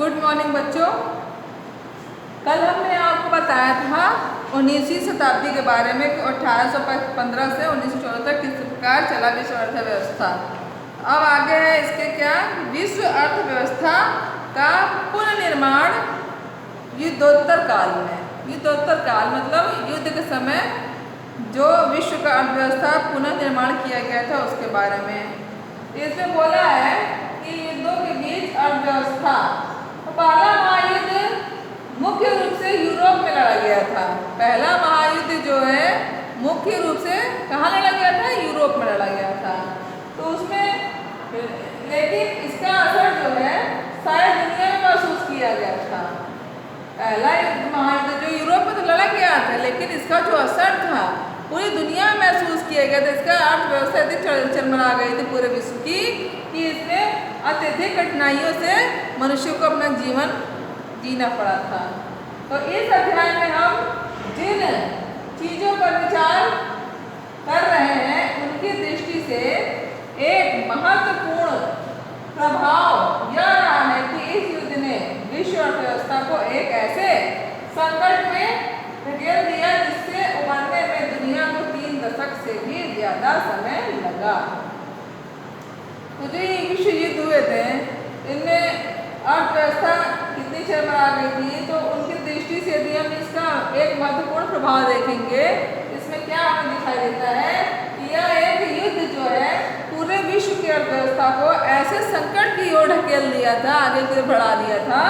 Good morning बच्चों। कल हमने आपको बताया था 19वीं शताब्दी के बारे में कि 1815 से 1914 तक किस प्रकार चला विश्व अर्थव्यवस्था। अब आगे है इसके क्या, विश्व अर्थव्यवस्था का पुनर्निर्माण युद्धोत्तर काल में। युद्धोत्तर काल मतलब युद्ध के समय जो विश्व का अर्थव्यवस्था पुनर्निर्माण किया गया था उसके बारे में। इसमें बोला है कि युद्धों के बीच अर्थव्यवस्था, पहला महायुद्ध मुख्य रूप से यूरोप में लड़ा गया था। पहला महायुद्ध जो है मुख्य रूप से कहाँ लड़ा गया था? यूरोप में लड़ा गया था। तो उसमें लेकिन इसका असर जो है सारी दुनिया में महसूस किया गया था। पहला महायुद्ध जो यूरोप में तो लड़ा गया था, लेकिन इसका जो असर था पूरी दुनिया में महसूस किया गया था। इसका अर्थव्यवस्था इतनी चरमरा गई थी पूरे विश्व की कि इसमें अत्यधिक कठिनाइयों से मनुष्य को अपना जीवन जीना पड़ा था। तो इस अध्याय में हम जिन चीज़ों पर विचार कर रहे हैं उनकी दृष्टि से एक महत्वपूर्ण प्रभाव यह रहा है कि इस युद्ध ने विश्व अर्थव्यवस्था को एक ऐसे संकट में धकेल दिया जिससे उबरने में दुनिया को 3 दशक से भी ज़्यादा समय लगा। तो जो ये विश्व युद्ध हुए थे इनमें अर्थव्यवस्था कितनी चरमरा गई थी, तो उनकी दृष्टि से यदि हम इसका एक महत्वपूर्ण प्रभाव देखेंगे, इसमें क्या हमें दिखाई देता है कि यह एक युद्ध जो है पूरे विश्व की अर्थव्यवस्था को ऐसे संकट की ओर ढकेल दिया था, आगे की ओर बढ़ा दिया था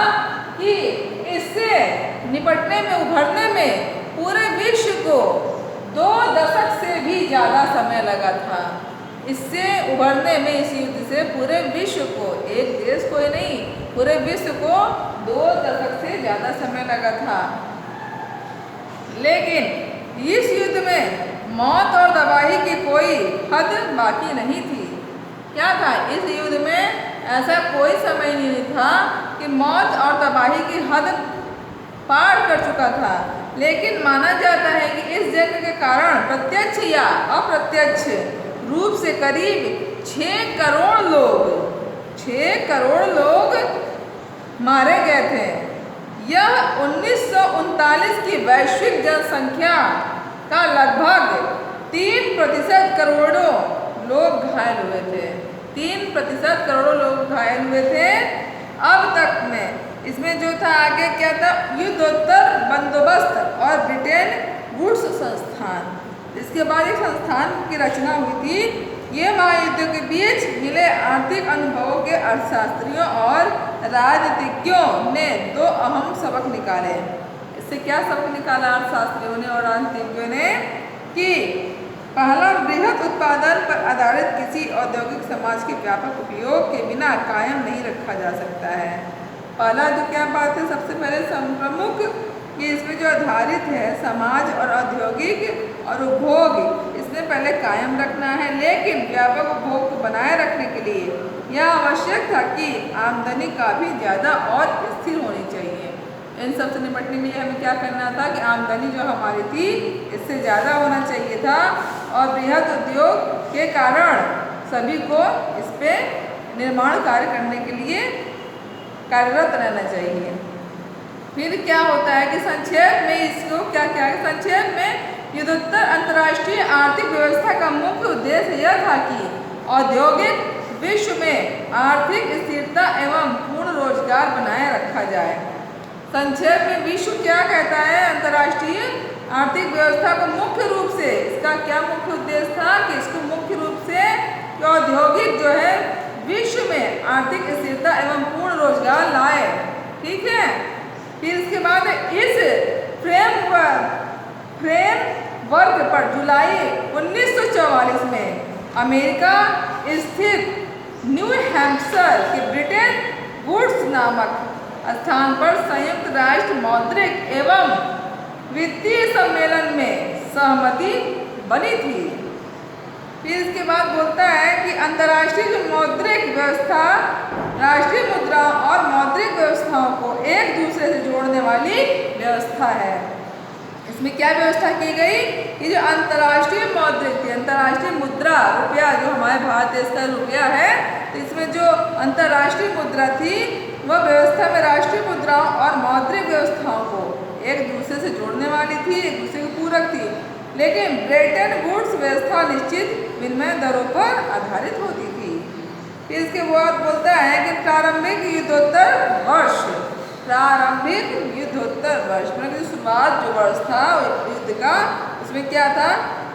कि इससे निपटने में, उभरने में पूरे विश्व को 2 दशक से भी ज़्यादा समय लगा था। इससे उभरने में, इस युद्ध से पूरे विश्व को, एक देश को ही नहीं पूरे विश्व को 2 दशक से ज़्यादा समय लगा था। लेकिन इस युद्ध में मौत और तबाही की कोई हद बाकी नहीं थी। क्या था? इस युद्ध में ऐसा कोई समय नहीं था कि मौत और तबाही की हद पार कर चुका था। लेकिन माना जाता है कि इस जंग के कारण प्रत्यक्ष या अप्रत्यक्ष रूप से करीब 6 करोड़ लोग मारे गए थे। यह 1939 की वैश्विक जनसंख्या का लगभग 3% करोड़ों लोग घायल हुए थे। 3% करोड़ों लोग घायल हुए थे अब तक में। इसमें जो था आगे क्या था, युद्धोत्तर बंदोबस्त और ब्रिटेन वुड्स संस्थान, इसके बाद एक संस्थान की रचना हुई थी। ये महायुद्धों के बीच मिले आर्थिक अनुभवों के अर्थशास्त्रियों और राजनीतिज्ञों ने 2 अहम सबक निकाले। इससे क्या सबक निकाला अर्थशास्त्रियों ने और राजनीतिज्ञों ने? कि पहला, बृहद उत्पादन पर आधारित किसी औद्योगिक समाज के व्यापक उपयोग के बिना कायम नहीं रखा जा सकता है। पहला जो क्या बात है, सबसे पहले प्रमुख कि इसमें जो आधारित है समाज और औद्योगिक और उपभोग, इसमें पहले कायम रखना है। लेकिन व्यापक उपभोग को बनाए रखने के लिए यह आवश्यक था कि आमदनी काफ़ी ज़्यादा और स्थिर होनी चाहिए। इन सब से निपटने के लिए हमें क्या करना था कि आमदनी जो हमारी थी इससे ज़्यादा होना चाहिए था और बृहद उद्योग के कारण सभी को इस पर निर्माण कार्य करने के लिए कार्यरत रहना चाहिए। फिर क्या होता है कि संक्षेप में इसको क्या है, संक्षेप में युद्धोत्तर अंतर्राष्ट्रीय आर्थिक व्यवस्था का मुख्य उद्देश्य यह था कि औद्योगिक विश्व में आर्थिक स्थिरता एवं पूर्ण रोजगार बनाए रखा जाए। संक्षेप में विश्व क्या कहता है, अंतर्राष्ट्रीय आर्थिक व्यवस्था को मुख्य रूप से, इसका क्या मुख्य उद्देश्य था कि इसको मुख्य रूप से औद्योगिक जो है विश्व में आर्थिक स्थिरता एवं पूर्ण रोजगार लाए। ठीक है। फिर इसके बाद इस फ्रेमवर्क पर जुलाई 1944 में अमेरिका स्थित न्यू हैम्पशायर के ब्रिटेन वुड्स नामक स्थान पर संयुक्त राष्ट्र मौद्रिक एवं वित्तीय सम्मेलन में सहमति बनी थी। फिर इसके बाद बोलता है कि अंतर्राष्ट्रीय जो मौद्रिक व्यवस्था राष्ट्रीय मुद्राओं और मौद्रिक व्यवस्थाओं को एक दूसरे से जोड़ने वाली व्यवस्था है। इसमें क्या व्यवस्था की गई कि जो अंतर्राष्ट्रीय मौद्रिक थी, अंतर्राष्ट्रीय मुद्रा रुपया जो हमारे भारत देश का रुपया है, तो इसमें जो अंतर्राष्ट्रीय मुद्रा थी वह व्यवस्था में राष्ट्रीय मुद्राओं और मौद्रिक व्यवस्थाओं को एक दूसरे से जोड़ने वाली थी, एक दूसरे की पूरक थी। लेकिन ब्रेटन वुड्स व्यवस्था निश्चित विनिमय दरों पर आधारित होती थी। फिर इसके बाद बोलता है कि प्रारंभिक युद्धोत्तर वर्ष, मतलब कि शुरुआत जो वर्ष था युद्ध का, उसमें क्या था?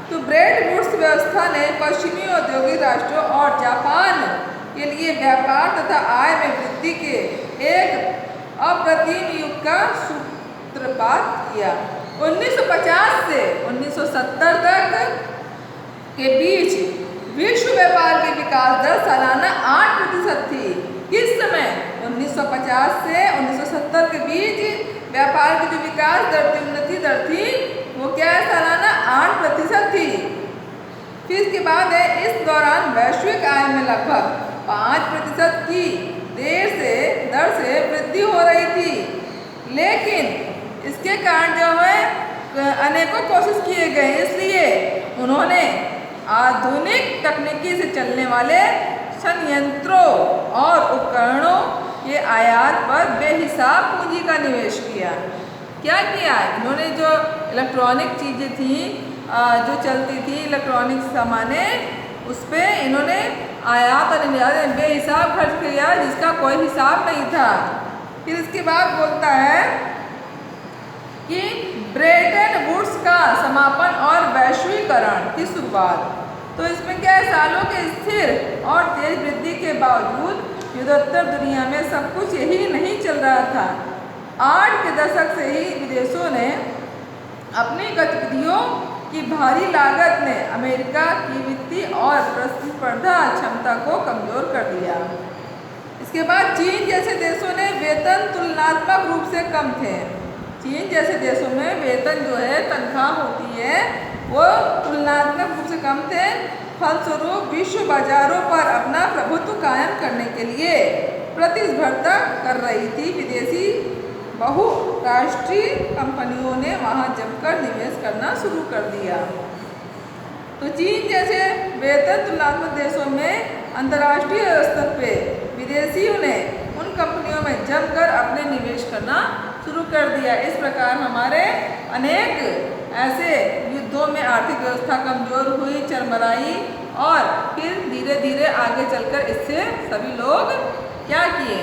तो ब्रेटन वुड्स व्यवस्था ने पश्चिमी औद्योगिक राष्ट्रों और जापान के लिए व्यापार तथा आय में वृद्धि के एक अप्रतिम युग का सूत्रपात किया। 1950 से 1970 तक के बीच विश्व व्यापार की विकास दर सालाना 8% थी। किस समय? 1950 से 1970 के बीच व्यापार की जो विकास दर थी, उन्नति दर थी, वो क्या है? सालाना 8% थी। फिर इसके बाद है इस दौरान वैश्विक आय में लगभग 5% की दर से वृद्धि हो रही थी। लेकिन इसके कारण जो है अनेकों कोशिश किए गए, इसलिए उन्होंने आधुनिक तकनीकी से चलने वाले संयंत्रों और उपकरणों के आयात पर बेहिसाब पूंजी का निवेश किया। क्या किया? इन्होंने जो इलेक्ट्रॉनिक चीज़ें थी, जो चलती थी इलेक्ट्रॉनिक सामानें, उस पर इन्होंने आयात और निर्यात बेहिसाब खर्च किया, जिसका कोई हिसाब नहीं था। फिर इसके बाद बोलता है कि ब्रेटन वुड्स का समापन और वैश्वीकरण की शुरुआत। तो इसमें क्या है? सालों के स्थिर और तेज वृद्धि के बावजूद युद्धोत्तर दुनिया में सब कुछ यही नहीं चल रहा था। 8 के दशक से ही विदेशों ने अपनी गतिविधियों की भारी लागत ने अमेरिका की वित्तीय और प्रतिस्पर्धा क्षमता को कमजोर कर दिया। इसके बाद चीन जैसे देशों ने वेतन तुलनात्मक रूप से कम थे। चीन जैसे देशों में वेतन जो है, तनख्वाह होती है, वो तुलनात्मक रूप से कम थे। फलस्वरूप विश्व बाजारों पर अपना प्रभुत्व कायम करने के लिए प्रतिस्पर्धा कर रही थी विदेशी बहुराष्ट्रीय कंपनियों ने वहाँ जमकर निवेश करना शुरू कर दिया। तो चीन जैसे वेतन तुलनात्मक देशों में अंतर्राष्ट्रीय स्तर पे विदेशियों ने उन कंपनियों में जमकर अपने निवेश करना शुरू कर दिया। इस प्रकार हमारे अनेक ऐसे युद्धों में आर्थिक व्यवस्था कमजोर हुई, चरमराई, और फिर धीरे धीरे आगे चलकर इससे सभी लोग क्या किए?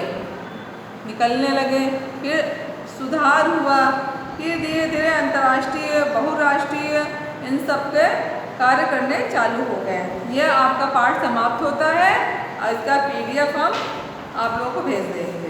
निकलने लगे। फिर सुधार हुआ, फिर धीरे धीरे अंतर्राष्ट्रीय, बहुराष्ट्रीय इन सब के कार्य करने चालू हो गए। यह आपका पाठ समाप्त होता है। इसका PDF हम आप लोगों को भेज देंगे।